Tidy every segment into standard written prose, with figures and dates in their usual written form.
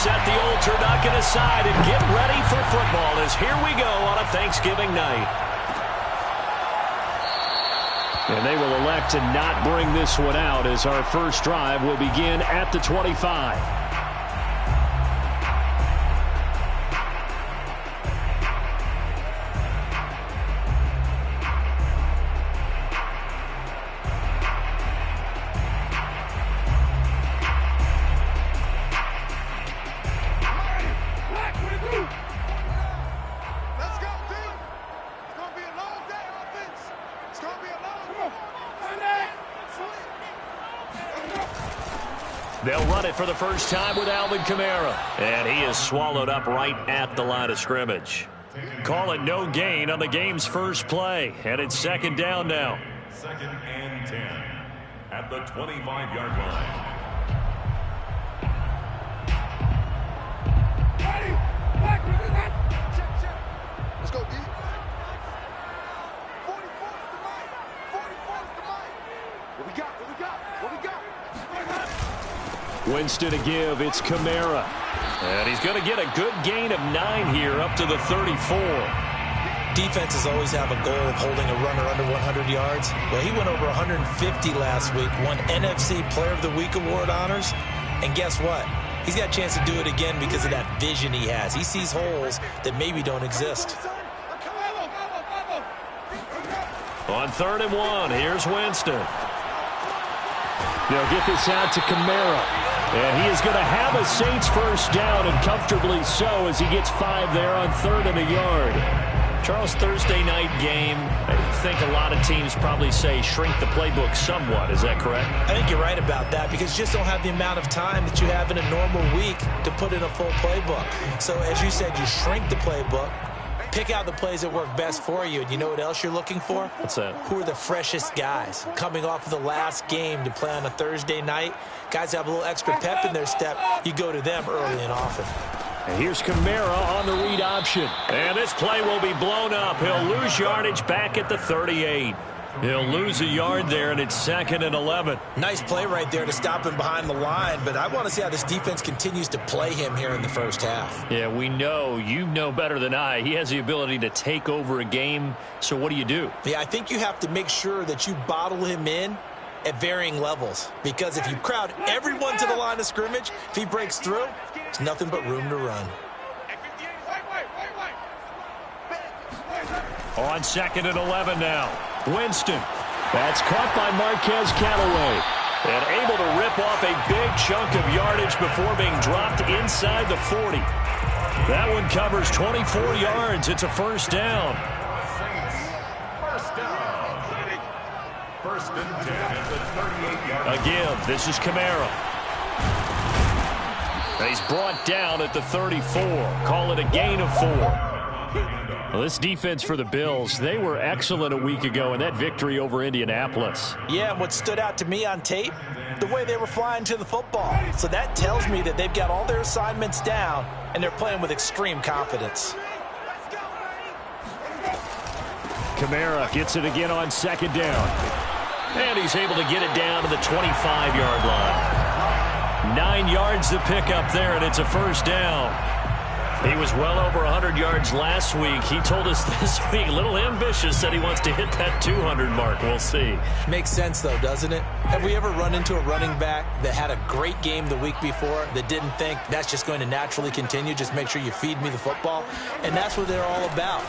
set the old turducken aside and get ready for football as here we go on a Thanksgiving night. And they will elect to not bring this one out as our first drive will begin at the 25. They'll run it for the first time with Alvin Kamara. And he is swallowed up right at the line of scrimmage. Call it no gain on the game's first play. And it's second down now. 2nd and 10 at the 25-yard line. Let's go, D. 44 is the mic. 44 is the mic. What we got? What we got? What we got? Winston to give. It's Kamara. And he's going to get a good gain of 9 here up to the 34. Defenses always have a goal of holding a runner under 100 yards. Well, he went over 150 last week, won NFC Player of the Week award honors. And guess what? He's got a chance to do it again because of that vision he has. He sees holes that maybe don't exist. On 3rd and 1, here's Winston. They'll get this out to Kamara. And he is going to have a Saints first down, and comfortably so, as he gets 5 there on 3rd and a yard. Charles, Thursday night game, I think a lot of teams probably say shrink the playbook somewhat. Is that correct? I think you're right about that because you just don't have the amount of time that you have in a normal week to put in a full playbook. So, as you said, you shrink the playbook. Pick out the plays that work best for you. And you know what else you're looking for? What's that? Who are the freshest guys coming off of the last game to play on a Thursday night? Guys have a little extra pep in their step. You go to them early and often. And here's Kamara on the read option. And this play will be blown up. He'll lose yardage back at the 38. He'll lose a yard there, and it's 2nd and 11. Nice play right there to stop him behind the line, but I want to see how this defense continues to play him here in the first half. Yeah, we know. You know better than I. He has the ability to take over a game, so what do? Yeah, I think you have to make sure that you bottle him in at varying levels, because if you crowd everyone to the line of scrimmage, if he breaks through, it's nothing but room to run. On 2nd and 11 now. Winston. That's caught by Marquez Callaway. And able to rip off a big chunk of yardage before being dropped inside the 40. That one covers 24 yards. It's a first down. First down. 1st and 10 at the 38-yard line. A give. This is Kamara. And he's brought down at the 34. Call it a gain of 4. Well, this defense for the Bills, they were excellent a week ago in that victory over Indianapolis. Yeah, and what stood out to me on tape, the way they were flying to the football. So that tells me that they've got all their assignments down, and they're playing with extreme confidence. Kamara gets it again on 2nd down. And he's able to get it down to the 25-yard line. 9 yards to pick up there, and it's a first down. He was well over 100 yards last week. He told us this week, a little ambitious, said he wants to hit that 200 mark. We'll see. Makes sense, though, doesn't it? Have we ever run into a running back that had a great game the week before that didn't think that's just going to naturally continue? Just make sure you feed me the football. And that's what they're all about.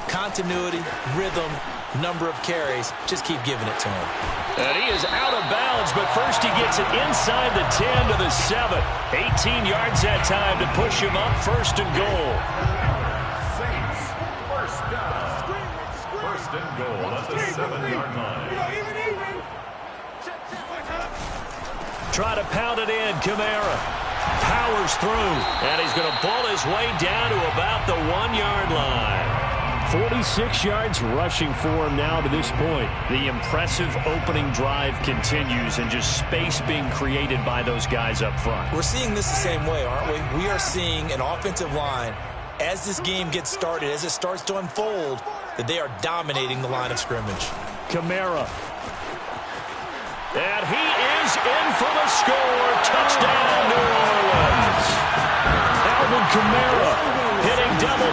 Continuity, rhythm, number of carries. Just keep giving it to him. And he is out of bounds, but first he gets it inside the 10 to the 7. 18 yards that time to push him up 1st and goal. Saints, first down. 1st and goal at the 7-yard line. Try to pound it in, Kamara. Powers through, and he's going to ball his way down to about the 1-yard line. 46 yards rushing for him now to this point. The impressive opening drive continues, and just space being created by those guys up front. We're seeing this the same way, aren't we? We are seeing an offensive line, as this game gets started, as it starts to unfold, that they are dominating the line of scrimmage. Kamara. And he is in for the score. Touchdown, New Orleans.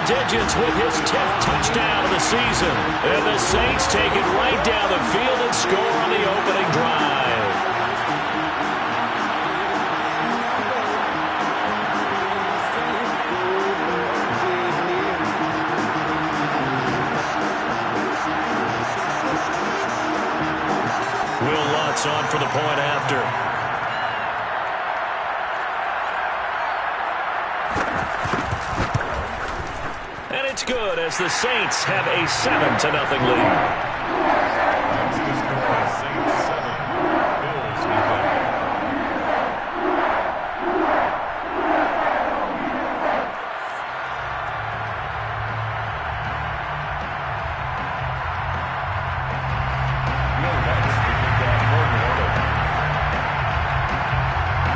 digits with his 10th touchdown of the season. And the Saints take it right down the field and score on the opening drive. Will Lutz on for the point after. And it's good as the Saints have a 7-0 lead. That's the score, Saints 7, Bills 11.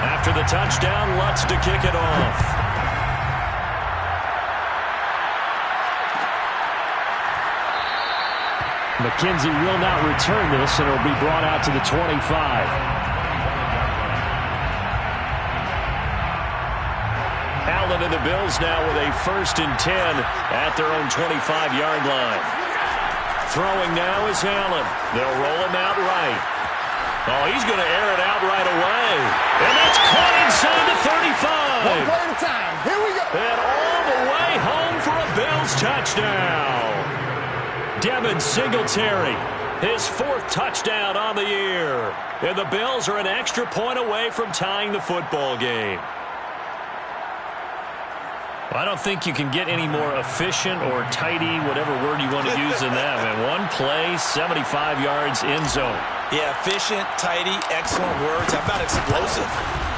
After the touchdown, Lutz to kick it off. McKenzie will not return this, and it will be brought out to the 25. Allen and the Bills now with a 1st and 10 at their own 25-yard line. Throwing now is Allen. They'll roll him out right. Oh, he's going to air it out right away. And that's caught inside the 35. One play at a time. Here we go. And all the way home for a Bills touchdown. Devin Singletary, his 4th touchdown on the year. And the Bills are an extra point away from tying the football game. Well, I don't think you can get any more efficient or tidy, whatever word you want to use in that. Man, one play, 75 yards, end zone. Yeah, efficient, tidy, excellent words. How about explosive?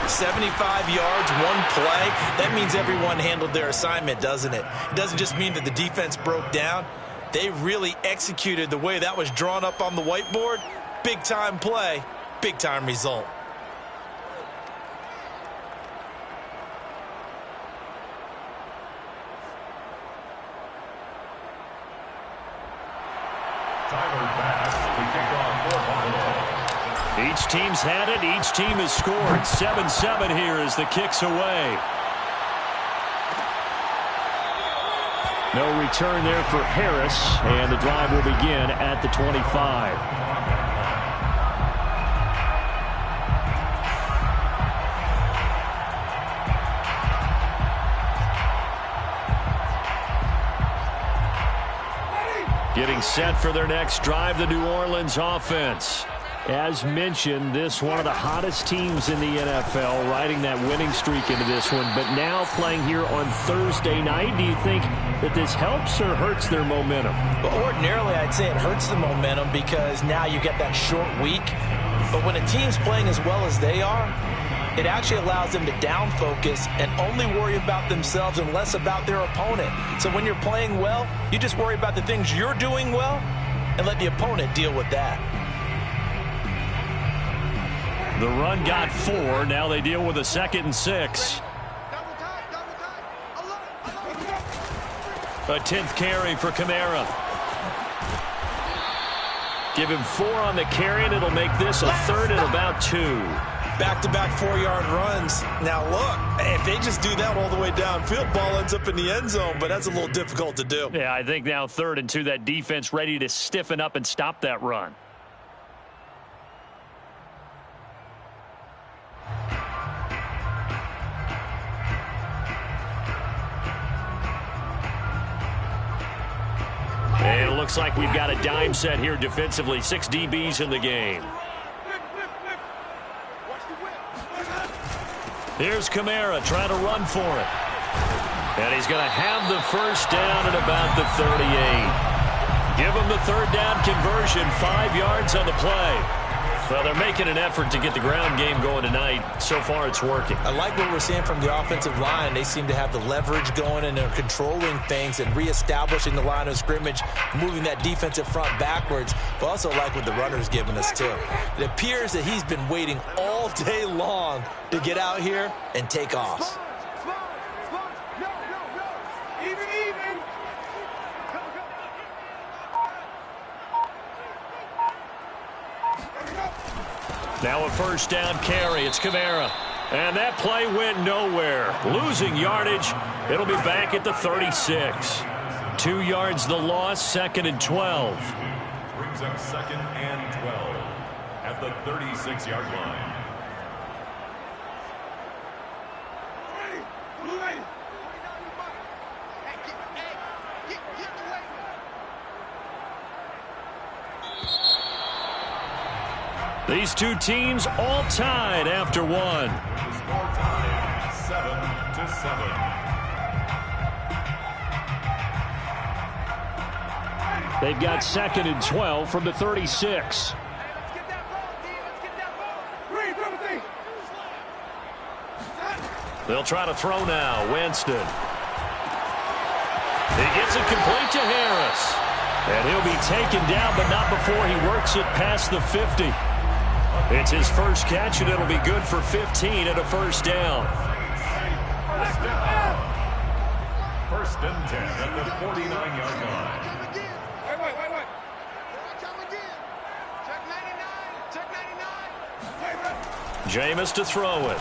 75 yards, one play. That means everyone handled their assignment, doesn't it? It doesn't just mean that the defense broke down. They really executed the way that was drawn up on the whiteboard. Big-time play, big-time result. Tyler Bass to kick off for Buffalo. Each team's had it. Each team has scored. 7-7 here as the kick's away. No return there for Harris, and the drive will begin at the 25. Getting set for their next drive, the New Orleans offense. As mentioned, this one of the hottest teams in the NFL, riding that winning streak into this one, but now playing here on Thursday night. Do you think that this helps or hurts their momentum? Well, ordinarily, I'd say it hurts the momentum because now you get that short week. But when a team's playing as well as they are, it actually allows them to down focus and only worry about themselves and less about their opponent. So when you're playing well, you just worry about the things you're doing well and let the opponent deal with that. The run got 4. Now they deal with a 2nd and 6. A 10th carry for Kamara. Give him 4 on the carry, and it'll make this a 3rd and about 2. Back-to-back 4-yard runs. Now, look, if they just do that all the way downfield, ball ends up in the end zone, but that's a little difficult to do. Yeah, I think now 3rd and 2, that defense ready to stiffen up and stop that run. And it looks like we've got a dime set here defensively. 6 DBs in the game. Here's Kamara trying to run for it. And he's going to have the 1st down at about the 38. Give him the 3rd down conversion, 5 yards on the play. Well, they're making an effort to get the ground game going tonight. So far, it's working. I like what we're seeing from the offensive line. They seem to have the leverage going, and they're controlling things and reestablishing the line of scrimmage, moving that defensive front backwards. But also like what the runner's giving us, too. It appears that he's been waiting all day long to get out here and take off. Now a 1st down carry. It's Kamara. And that play went nowhere. Losing yardage. It'll be back at the 36. 2 yards the loss, 2nd and 12. Brings up 2nd and 12 at the 36-yard line. These two teams all tied after one. The score tied 7-7. They've got 2nd and 12 from the 36. They'll try to throw now. Winston. He gets it complete to Harris. And he'll be taken down, but not before he works it past the 50. It's his first catch, and it'll be good for 15 and a first down. First and 10 at the 49-yard line. Wait. Come again. Check 99. Check 99. Jameis to throw it.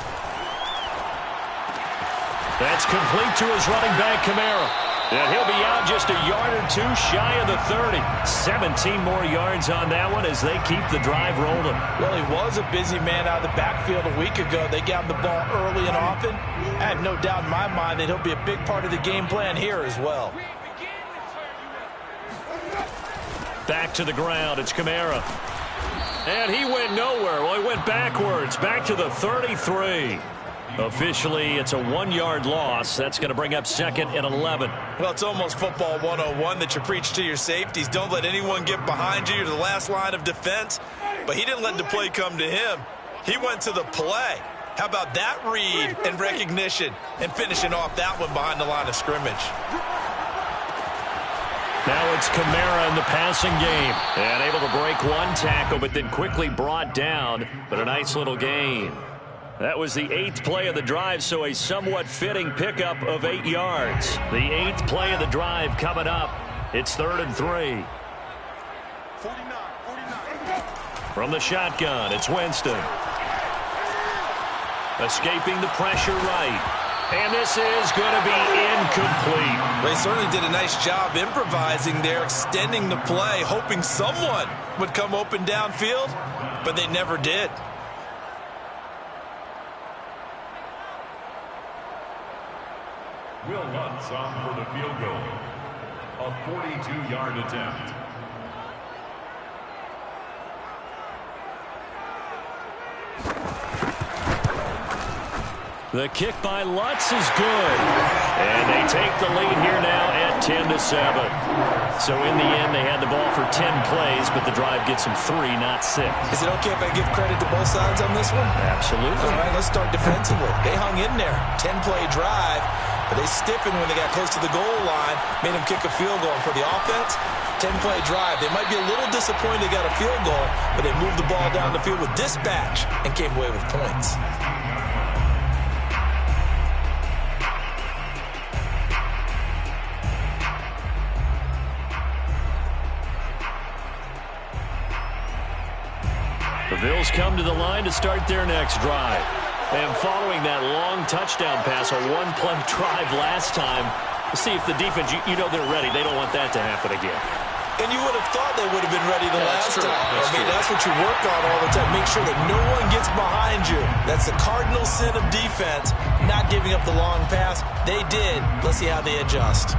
That's complete to his running back, Kamara. And he'll be out just a yard or two shy of the 30. 17 more yards on that one as they keep the drive rolling. Well, he was a busy man out of the backfield a week ago. They got him the ball early and often. I have no doubt in my mind that he'll be a big part of the game plan here as well. Back to the ground. It's Kamara. And he went nowhere. Well, he went backwards. Back to the 33. Officially, it's a 1-yard loss. That's going to bring up 2nd and 11. Well, it's almost football 101 that you preach to your safeties. Don't let anyone get behind you. You're the last line of defense. But he didn't let the play come to him. He went to the play. How about that read and recognition and finishing off that one behind the line of scrimmage? Now it's Kamara in the passing game. And able to break one tackle, but then quickly brought down. But a nice little gain. That was the 8th play of the drive, so a somewhat fitting pickup of 8 yards. The 8th play of the drive coming up. It's 3rd and 3. 49. From the shotgun, it's Winston. Escaping the pressure right. And this is going to be incomplete. They certainly did a nice job improvising there, extending the play, hoping someone would come open downfield, but they never did. Will Lutz on for the field goal. A 42-yard attempt. The kick by Lutz is good. And they take the lead here now at 10-7. So in the end, they had the ball for 10 plays, but the drive gets them 3, not 6. Is it okay if I give credit to both sides on this one? Absolutely. All right, let's start defensively. They hung in there. 10-play drive, but they stiffened when they got close to the goal line, made them kick a field goal. And for the offense, 10-play drive. They might be a little disappointed they got a field goal, but they moved the ball down the field with dispatch and came away with points. The Bills come to the line to start their next drive. And following that long touchdown pass, a one-play drive last time, see if the defense, you know they're ready. They don't want that to happen again. And you would have thought they would have been ready the last time. That's what you work on all the time. Make sure that no one gets behind you. That's the cardinal sin of defense, not giving up the long pass. They did. Let's see how they adjust.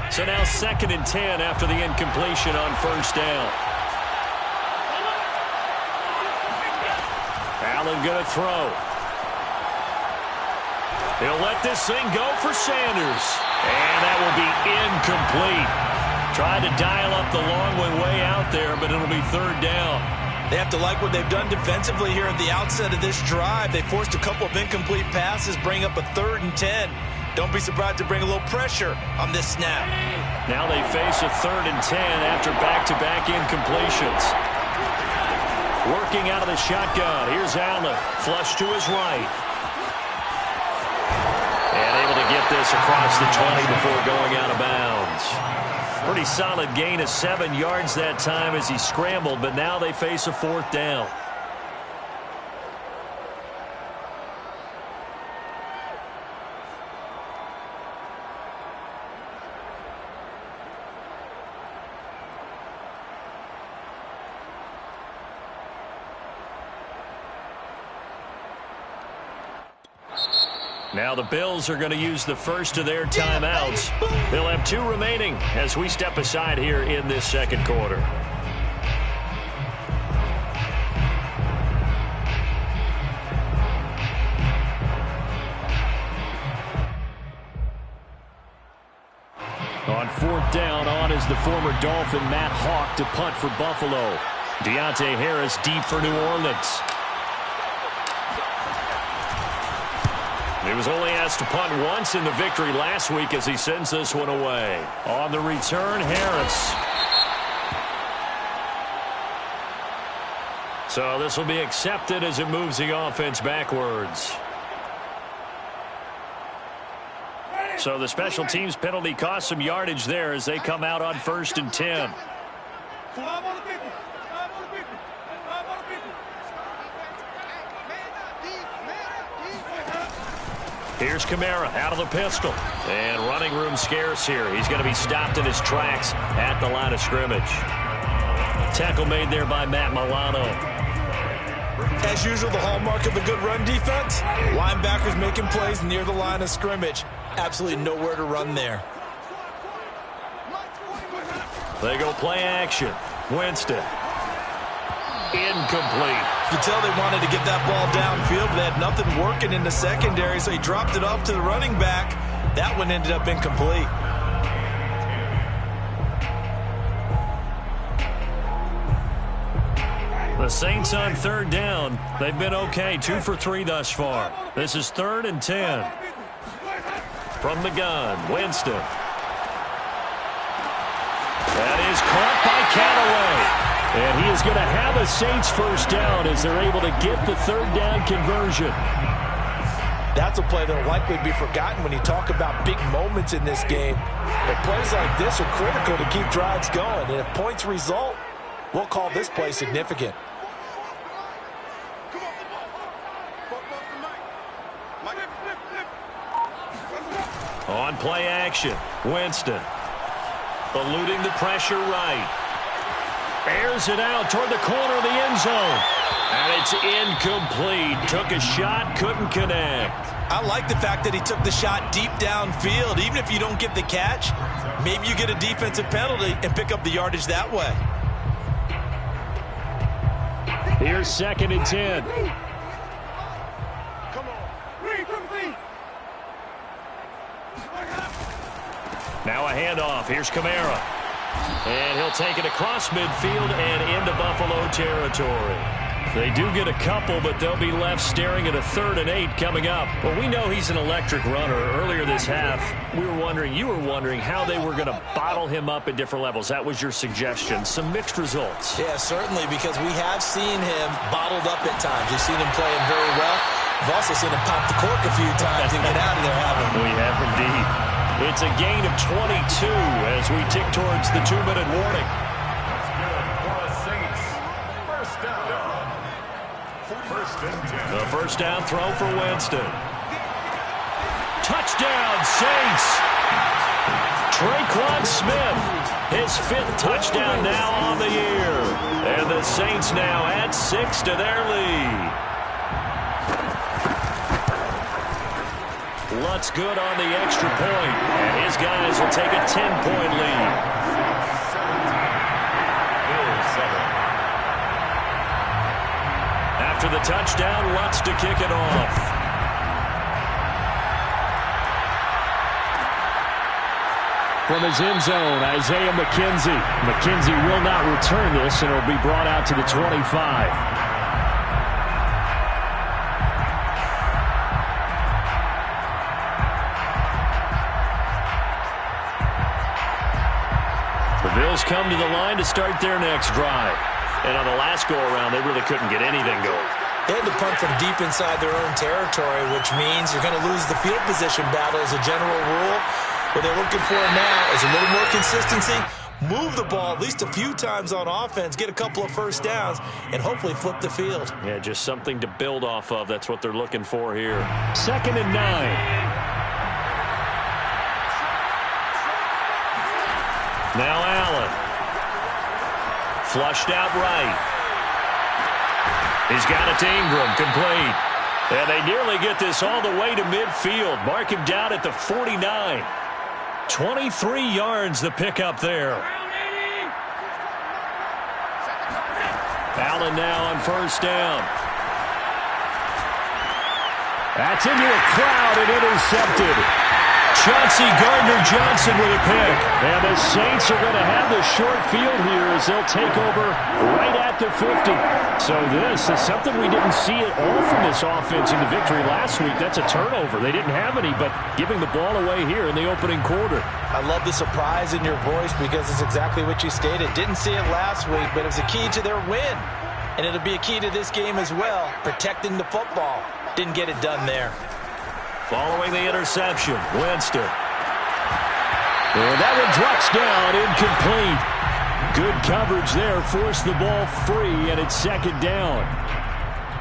So now 2nd and 10 after the incompletion on first down. Allen going to throw. He'll let this thing go for Sanders. And that will be incomplete. Tried to dial up the long way out there, but it'll be 3rd down. They have to like what they've done defensively here at the outset of this drive. They forced a couple of incomplete passes, bring up a 3rd and 10. Don't be surprised to bring a little pressure on this snap. Now they face a 3rd and 10 after back-to-back incompletions. Working out of the shotgun. Here's Allen. Flush to his right. And able to get this across the 20 before going out of bounds. Pretty solid gain of 7 yards that time as he scrambled, but now they face a 4th down. Now the Bills are going to use the first of their timeouts. They'll have 2 remaining as we step aside here in this second quarter. On 4th down, on is the former Dolphin Matt Hawk to punt for Buffalo. Deontay Harris deep for New Orleans. He was only asked to punt once in the victory last week as he sends this one away. On the return, Harris. So this will be accepted as it moves the offense backwards. So the special teams penalty cost some yardage there as they come out on 1st and 10. Here's Kamara out of the pistol. And running room scarce here. He's going to be stopped in his tracks at the line of scrimmage. Tackle made there by Matt Milano. As usual, the hallmark of a good run defense, linebackers making plays near the line of scrimmage. Absolutely nowhere to run there. They go play action. Winston. Incomplete. You could tell they wanted to get that ball downfield, but they had nothing working in the secondary, so he dropped it off to the running back. That one ended up incomplete. The Saints on 3rd down. They've been okay. 2 for 3 thus far. This is 3rd and 10. From the gun, Winston. That is caught by Callaway. And he is going to have a Saints first down as they're able to get the 3rd down conversion. That's a play that will likely be forgotten when you talk about big moments in this game. But plays like this are critical to keep drives going. And if points result, we'll call this play significant. On play action, Winston. Eluding the pressure right. Airs it out toward the corner of the end zone. And it's incomplete. Took a shot, couldn't connect. I like the fact that he took the shot deep downfield. Even if you don't get the catch, maybe you get a defensive penalty and pick up the yardage that way. Here's 2nd and 10. Now a handoff. Here's Kamara. And he'll take it across midfield and into Buffalo territory. They do get a couple, but they'll be left staring at a 3rd and 8 coming up. Well, we know he's an electric runner. Earlier this half, you were wondering how they were going to bottle him up at different levels. That was your suggestion. Some mixed results. Yeah, certainly, because we have seen him bottled up at times. We've seen him playing very well. We've also seen him pop the cork a few times and get out of there, haven't we? We have indeed. It's a gain of 22 as we tick towards the 2-minute warning. That's good for the Saints. First down. 1st and 10. The first down throw for Winston. Touchdown, Saints. Traquan Smith, his 5th touchdown now on the year. And the Saints now add 6 to their lead. Lutz good on the extra point, and his guys will take a 10-point lead. After the touchdown, Lutz to kick it off. From his end zone, Isaiah McKenzie. McKenzie will not return this, and it'll be brought out to the 25. Bills come to the line to start their next drive. And on the last go-around, they really couldn't get anything going. They had to punt from deep inside their own territory, which means you're going to lose the field position battle as a general rule. What they're looking for now is a little more consistency, move the ball at least a few times on offense, get a couple of first downs, and hopefully flip the field. Yeah, just something to build off of. That's what they're looking for here. 2nd and 9. Now Allen. Flushed out right. He's got it to Ingram, complete. And they nearly get this all the way to midfield. Mark him down at the 49. 23 yards the pickup there. Allen now on first down. That's into a crowd and intercepted. Chauncey Gardner-Johnson with a pick. And the Saints are going to have the short field here as they'll take over right at the 50. So this is something we didn't see at all from this offense in the victory last week. That's a turnover. They didn't have any, but giving the ball away here in the opening quarter. I love the surprise in your voice because it's exactly what you stated. Didn't see it last week, but it was a key to their win. And it'll be a key to this game as well, protecting the football. Didn't get it done there. Following the interception, Winston. And that one drops down, incomplete. Good coverage there, forced the ball free, and it's 2nd down.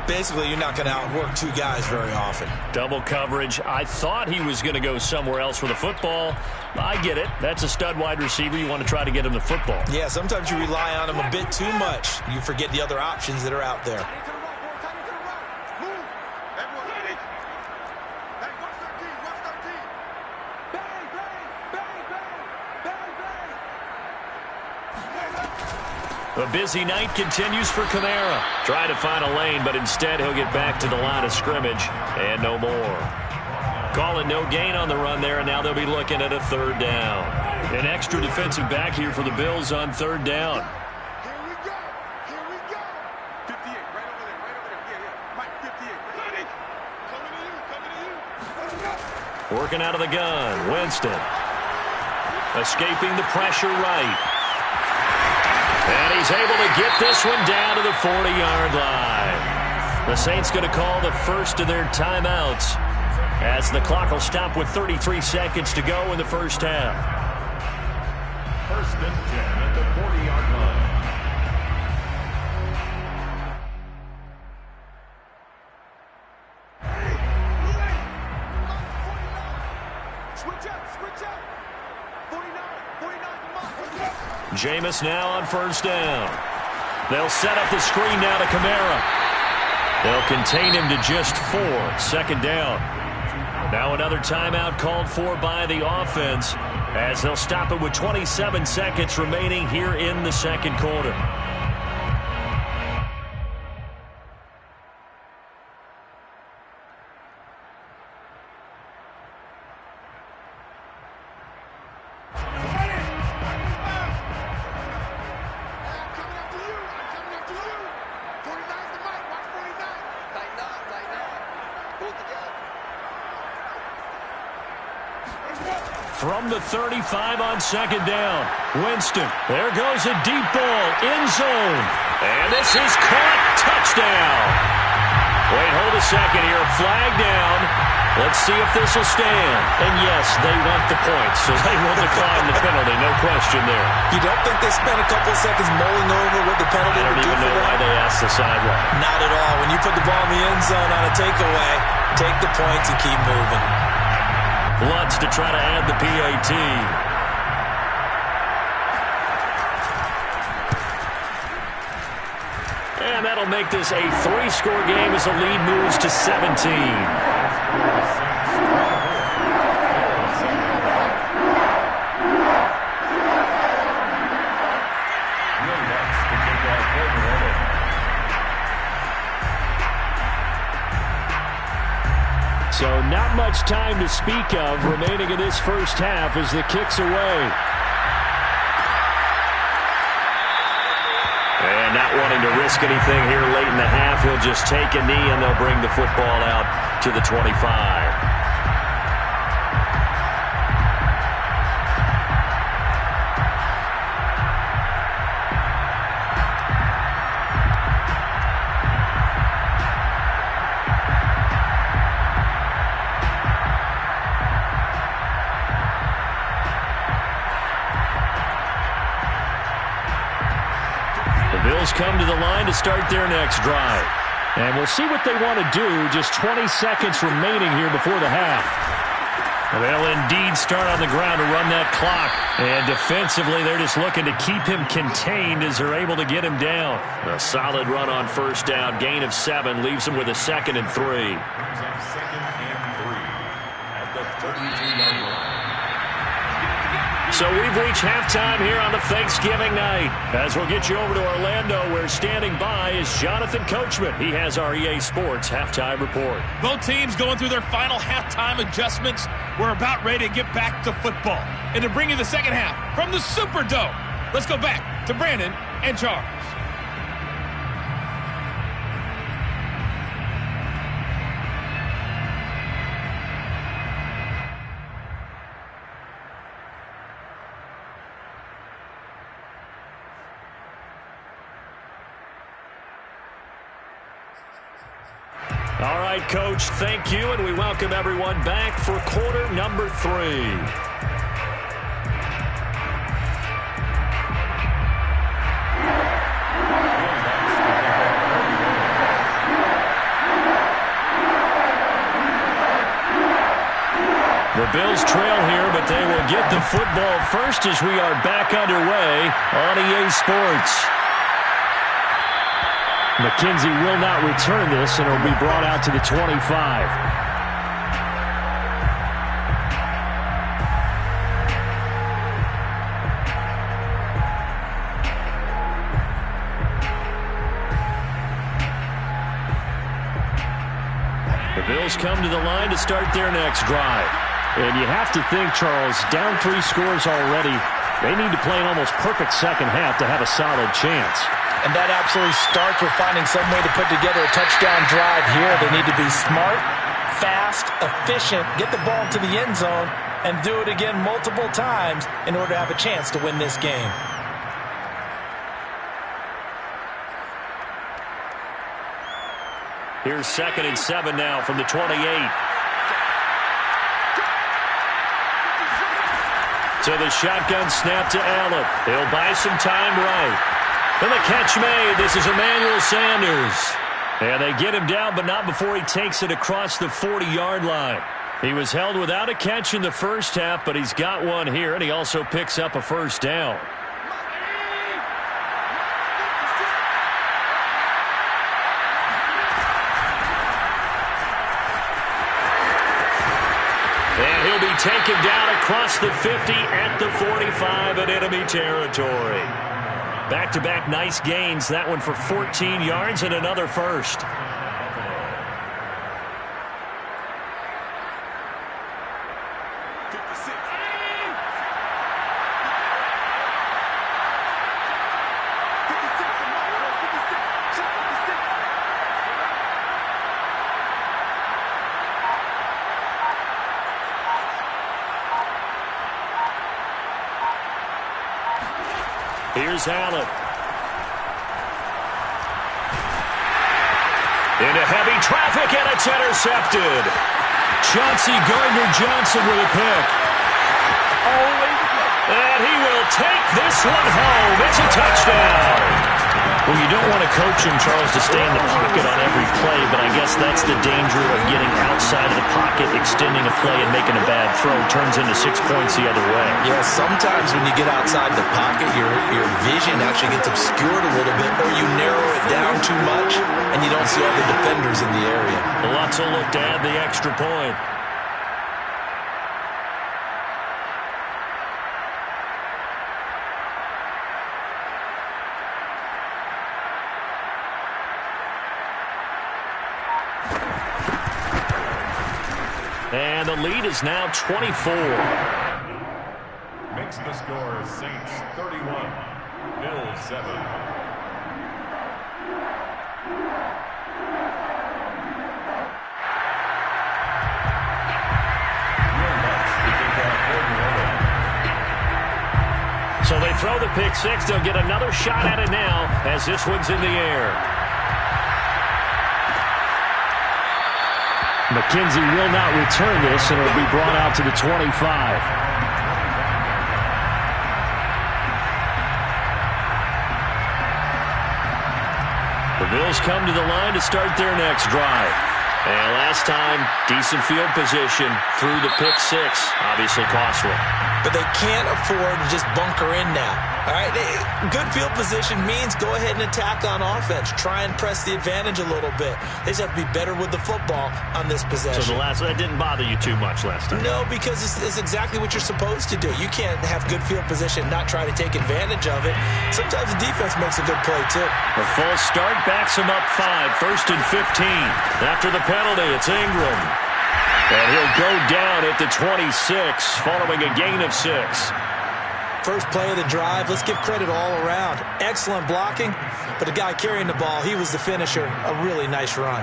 Basically, you're not going to outwork two guys very often. Double coverage. I thought he was going to go somewhere else for the football. I get it. That's a stud wide receiver. You want to try to get him the football. Yeah, sometimes you rely on him a bit too much. You forget the other options that are out there. A busy night continues for Kamara. Trying to find a lane, but instead he'll get back to the line of scrimmage and no more. Calling no gain on the run there, and now they'll be looking at a 3rd down. An extra defensive back here for the Bills on 3rd down. Here we go. Here we go. 58, right over there, right over there. Yeah. Mike, 58. Coming to you, coming to you. Let's go. Working out of the gun, Winston. Escaping the pressure right. And he's able to get this one down to the 40-yard line. The Saints going to call the first of their timeouts as the clock will stop with 33 seconds to go in the first half. 1st and 10 at the 40-yard line. Switch up. 49, 49, come on. Jameis now on first down. They'll set up the screen now to Kamara. They'll contain him to just 4. 2nd down. Now another timeout called for by the offense as they'll stop it with 27 seconds remaining here in the 2nd quarter. From the 35 on 2nd down. Winston. There goes a deep ball. End zone. And this is caught. Touchdown. Wait, hold a second here. Flag down. Let's see if this will stand. And yes, they want the points, so they will decline the penalty. No question there. You don't think they spent a couple of seconds mulling over what the penalty would do for them? I don't even know why they asked the sideline. Not at all. When you put the ball in the end zone on a takeaway, take the points and keep moving. Lutz to try to add the PAT. And that'll make this a 3-score game as the lead moves to 17. So not much time to speak of remaining in this first half as the kick's away. And not wanting to risk anything here late in the half, he'll just take a knee and they'll bring the football out to the 25. come to the line to start their next drive. And we'll see what they want to do. Just 20 seconds remaining here before the half. They'll indeed start on the ground to run that clock. And defensively, they're just looking to keep him contained as they're able to get him down. A solid run on first down. Gain of 7 leaves him with a 2nd and 3. Brings up 2nd and 3 at the 32-yard line. So we've reached halftime here on the Thanksgiving night. As we'll get you over to Orlando, where standing by is Jonathan Coachman. He has our EA Sports halftime report. Both teams going through their final halftime adjustments. We're about ready to get back to football. And to bring you the second half from the Superdome, let's go back to Brandon and Charles. All right, Coach, thank you, and we welcome everyone back for quarter number 3. The Bills trail here, but they will get the football first as we are back underway on EA Sports. McKenzie will not return this, and it will be brought out to the 25. The Bills come to the line to start their next drive. And you have to think, Charles, down 3 scores already, they need to play an almost perfect second half to have a solid chance. And that absolutely starts with finding some way to put together a touchdown drive here. They need to be smart, fast, efficient, get the ball to the end zone, and do it again multiple times in order to have a chance to win this game. Here's 2nd and 7 now from the 28. So the shotgun snap to Allen. He'll buy some time right. And the catch made. This is Emmanuel Sanders. And they get him down, but not before he takes it across the 40-yard line. He was held without a catch in the first half, but he's got one here, and he also picks up a first down. And he'll be taken down across the 50 at the 45 in enemy territory. Back-to-back nice gains. That one for 14 yards and another first. Here's Allen. Into heavy traffic, and it's intercepted. Chauncey Gardner-Johnson with a pick. And he will take this one home. It's a touchdown. Well, you don't want to coach him, Charles, to stay in the pocket on every play, but I guess that's the danger of getting outside of the pocket, extending a play, and making a bad throw. Turns into 6 points the other way. Yeah, sometimes when you get outside the pocket, your vision actually gets obscured a little bit, or you narrow it down too much, and you don't see all the defenders in the area. Lots of look to add the extra point. And the lead is now 24. Makes the score Saints 31, Bills 7. So they throw the pick six. They'll get another shot at it now as this one's in the air. McKenzie will not return this, and it will be brought out to the 25. The Bills come to the line to start their next drive. And last time, decent field position through the pick six. Obviously costly. But they can't afford to just bunker in now. All right, good field position means go ahead and attack on offense. Try and press the advantage a little bit. They just have to be better with the football on this possession. So that didn't bother you too much last time? No, because it's exactly what you're supposed to do. You can't have good field position and not try to take advantage of it. Sometimes the defense makes a good play, too. A false start backs him up 5, 1st and 15. After the penalty, it's Ingram. And he'll go down at the 26 following a gain of 6. First play of the drive, let's give credit all around. Excellent blocking, but the guy carrying the ball, he was the finisher. A really nice run.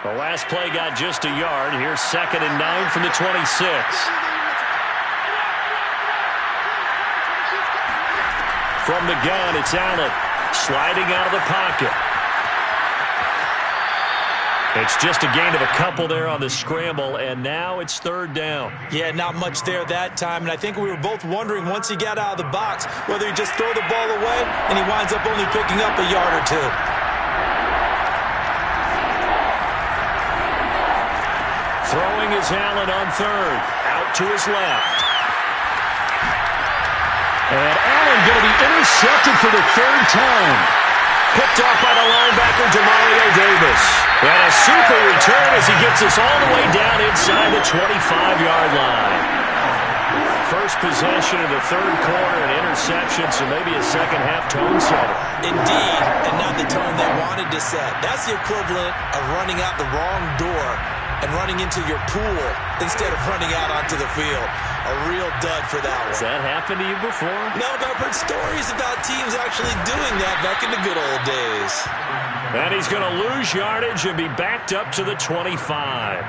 The last play got just a yard. Here's 2nd and 9 from the 26. From the gun, it's Allen sliding out of the pocket. It's just a gain of a couple there on the scramble, and now it's 3rd down. Yeah, not much there that time, and I think we were both wondering once he got out of the box whether he just throw the ball away and he winds up only picking up a yard or 2. Throwing is Allen on 3rd. Out to his left. And Allen going to be intercepted for the 3rd time. Picked off by the linebacker, Demario Davis. And a super return as he gets us all the way down inside the 25-yard line. First possession of the 3rd quarter, an interception, so maybe a second-half tone setter. Indeed, and not the tone they wanted to set. That's the equivalent of running out the wrong door and running into your pool instead of running out onto the field. A real dud for that one. Has that happened to you before? No, but I've heard stories about teams actually doing that back in the good old days. And he's going to lose yardage and be backed up to the 25.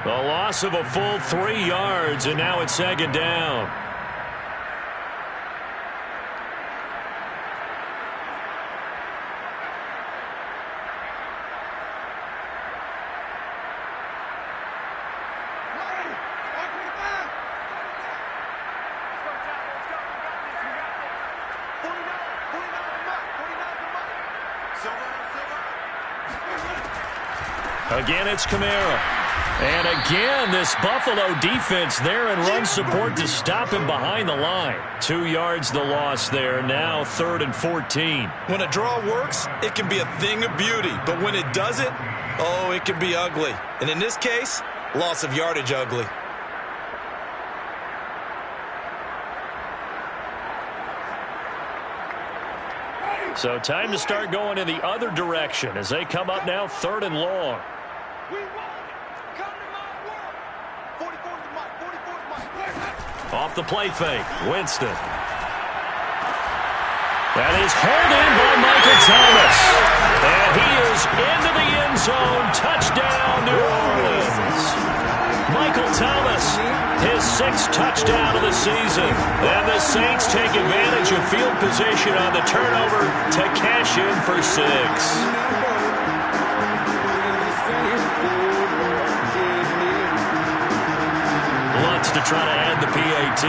The loss of a full 3 yards, and now it's 2nd down. Again, it's Kamara. And again, this Buffalo defense there in run support to stop him behind the line. 2 yards the loss there. Now 3rd and 14. When a draw works, it can be a thing of beauty. But when it doesn't, oh, it can be ugly. And in this case, loss of yardage ugly. So time to start going in the other direction as they come up now 3rd and long. Off the play fake, Winston. That is hauled in by Michael Thomas. And he is into the end zone. Touchdown, New Orleans. Michael Thomas, his 6th touchdown of the season. And the Saints take advantage of field position on the turnover to cash in for 6. Lutz to try to add the PAT.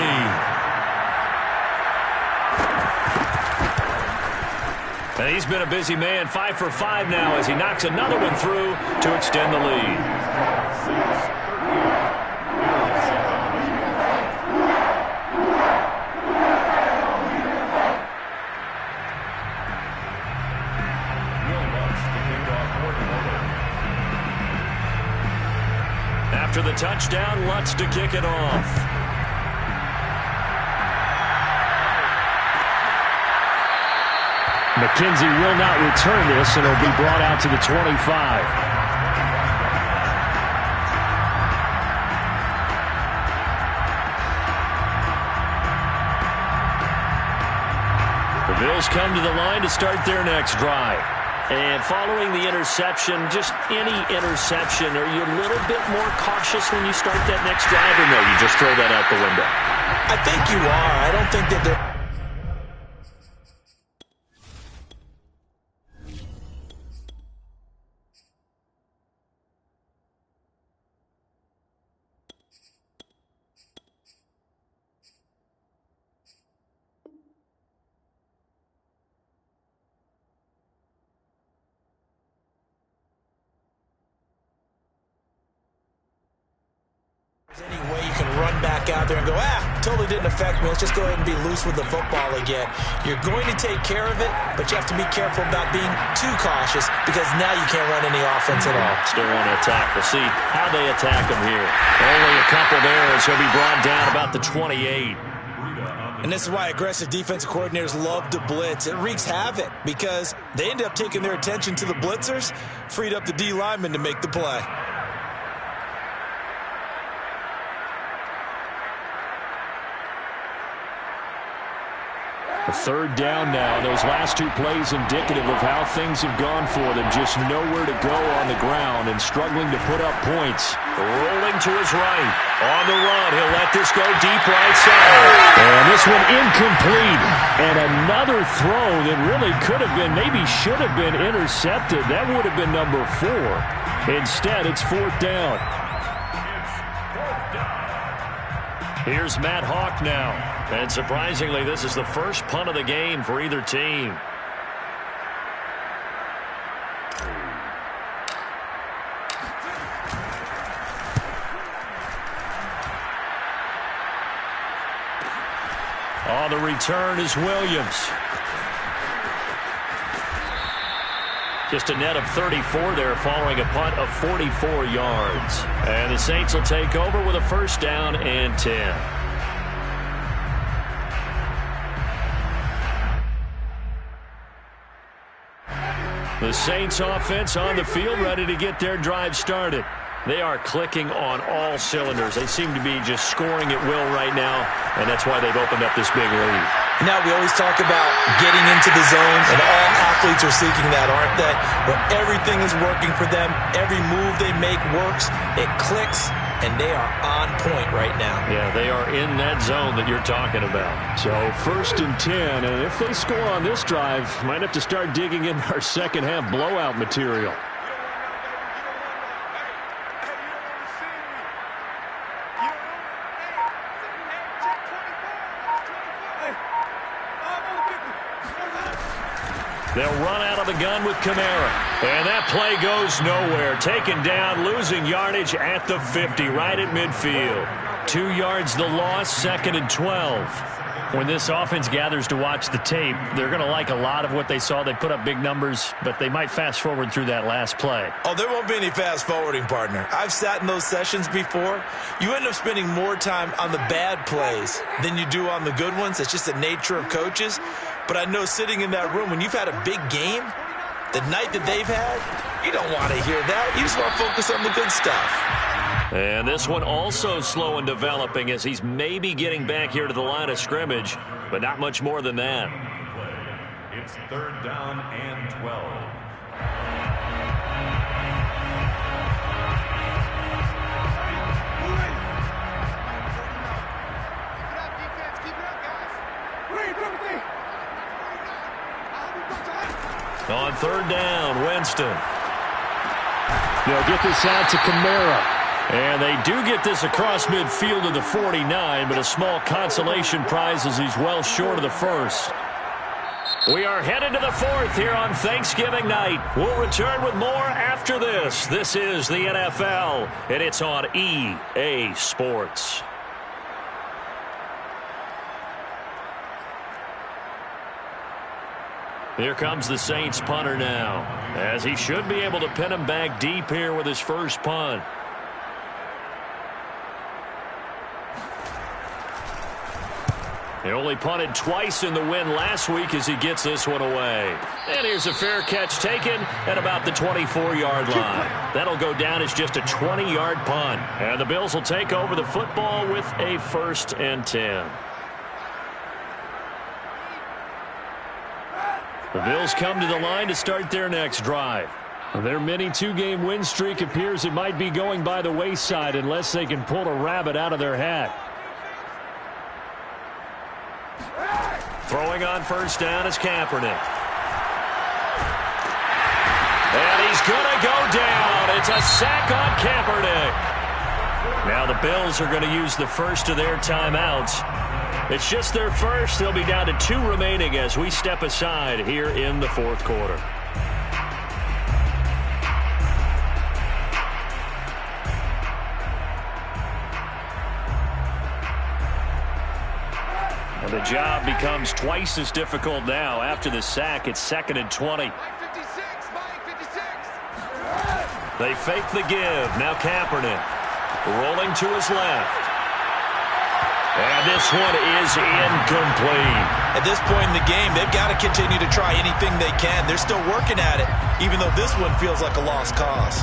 And he's been a busy man, 5 for 5 now as he knocks another one through to extend the lead. After the touchdown, Lutz to kick it off. McKenzie will not return this, and it'll be brought out to the 25. The Bills come to the line to start their next drive. And following the interception, just any interception, are you a little bit more cautious when you start that next drive, or no, you just throw that out the window? I think you are. I don't think that they're... Any way you can run back out there and go, totally didn't affect me. Let's just go ahead and be loose with the football again. You're going to take care of it, but you have to be careful about being too cautious because now you can't run any offense at all. Still want to attack. We'll see how they attack him here. Only a couple there as he'll be brought down about the 28. And this is why aggressive defensive coordinators love to blitz. It wreaks havoc because they end up taking their attention to the blitzers, freed up the D lineman to make the play. A third down now. Those last two plays indicative of how things have gone for them. Just nowhere to go on the ground and struggling to put up points. Rolling to his right. On the run. He'll let this go deep right side. And this one incomplete. And another throw that really could have been, maybe should have been intercepted. That would have been number 4. Instead, it's 4th down. Here's Matt Hawk now. And surprisingly, this is the first punt of the game for either team. On the return is Williams. Just a net of 34 there following a punt of 44 yards. And the Saints will take over with a 1st down and 10. The Saints offense on the field ready to get their drive started. They are clicking on all cylinders. They seem to be just scoring at will right now, and that's why they've opened up this big lead. Now we always talk about getting into the zone, and all athletes are seeking that, aren't they? Where everything is working for them, every move they make works, it clicks, and they are on point right now. Yeah, they are in that zone that you're talking about. So 1st and 10, and if they score on this drive, might have to start digging in our second half blowout material. They'll run out of the gun with Kamara. And that play goes nowhere. Taken down, losing yardage at the 50, right at midfield. 2 yards the loss, 2nd and 12. When this offense gathers to watch the tape, they're going to like a lot of what they saw. They put up big numbers, but they might fast forward through that last play. Oh, there won't be any fast forwarding, partner. I've sat in those sessions before. You end up spending more time on the bad plays than you do on the good ones. It's just the nature of coaches. But I know sitting in that room, when you've had a big game, the night that they've had, you don't want to hear that. You just want to focus on the good stuff. And this one also slow in developing as he's maybe getting back here to the line of scrimmage, but not much more than that. It's 3rd down and 12. On 3rd down, Winston. They'll get this out to Kamara. And they do get this across midfield of the 49, but a small consolation prize as he's well short of the 1st. We are headed to the 4th here on Thanksgiving night. We'll return with more after this. This is the NFL, and it's on EA Sports. Here comes the Saints punter now, as he should be able to pin him back deep here with his first punt. He only punted twice in the win last week as he gets this one away. And here's a fair catch taken at about the 24-yard line. That'll go down as just a 20-yard punt. And the Bills will take over the football with a 1st and 10. The Bills come to the line to start their next drive. Their mini 2-game win streak appears it might be going by the wayside unless they can pull a rabbit out of their hat. Throwing on 1st down is Kaepernick. And he's going to go down. It's a sack on Kaepernick. Now the Bills are going to use the first of their timeouts. It's just their first. They'll be down to 2 remaining as we step aside here in the 4th quarter. And the job becomes twice as difficult now. After the sack, it's 2nd and 20. They fake the give. Now Kaepernick rolling to his left. And this one is incomplete. At this point in the game, they've got to continue to try anything they can. They're still working at it, even though this one feels like a lost cause.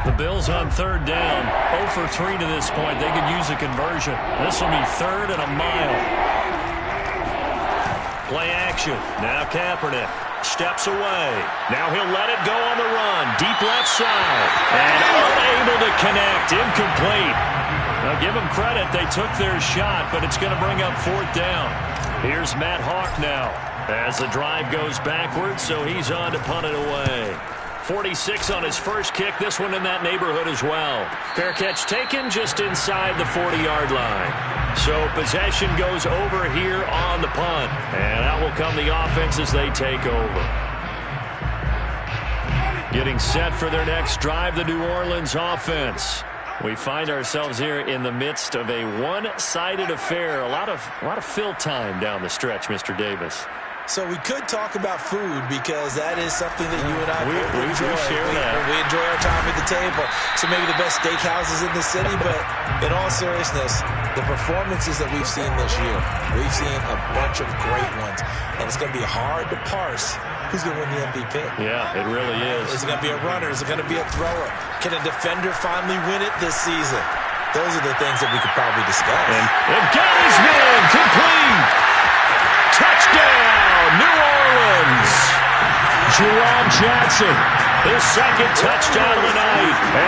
The Bills on 3rd down. 0 for 3 to this point. They could use a conversion. This will be 3rd and a mile. Play action. Now Kaepernick steps away. Now he'll let it go on the run. Deep left side. And unable to connect. Incomplete. Now give them credit. They took their shot, but it's going to bring up 4th down. Here's Matt Hawk now as the drive goes backwards, so he's on to punt it away. 46 on his first kick. This one in that neighborhood as well. Fair catch taken just inside the 40-yard line. So possession goes over here on the punt. And out will come the offense as they take over. Getting set for their next drive, the New Orleans offense. We find ourselves here in the midst of a one-sided affair. A lot of fill time down the stretch, Mr. Davis. So we could talk about food because that is something that you and I we enjoy. Share that. We enjoy our time at the table. So maybe the best steakhouses in the city, but in all seriousness, the performances that we've seen this year, we've seen a bunch of great ones, and it's going to be hard to parse who's going to win the MVP. Yeah, it really is. Is it going to be a runner? Is it going to be a thrower? Can a defender finally win it this season? Those are the things that we could probably discuss. And got his man complete. Touchdown, New Orleans. Jerome Jackson, his 2nd touchdown of the night.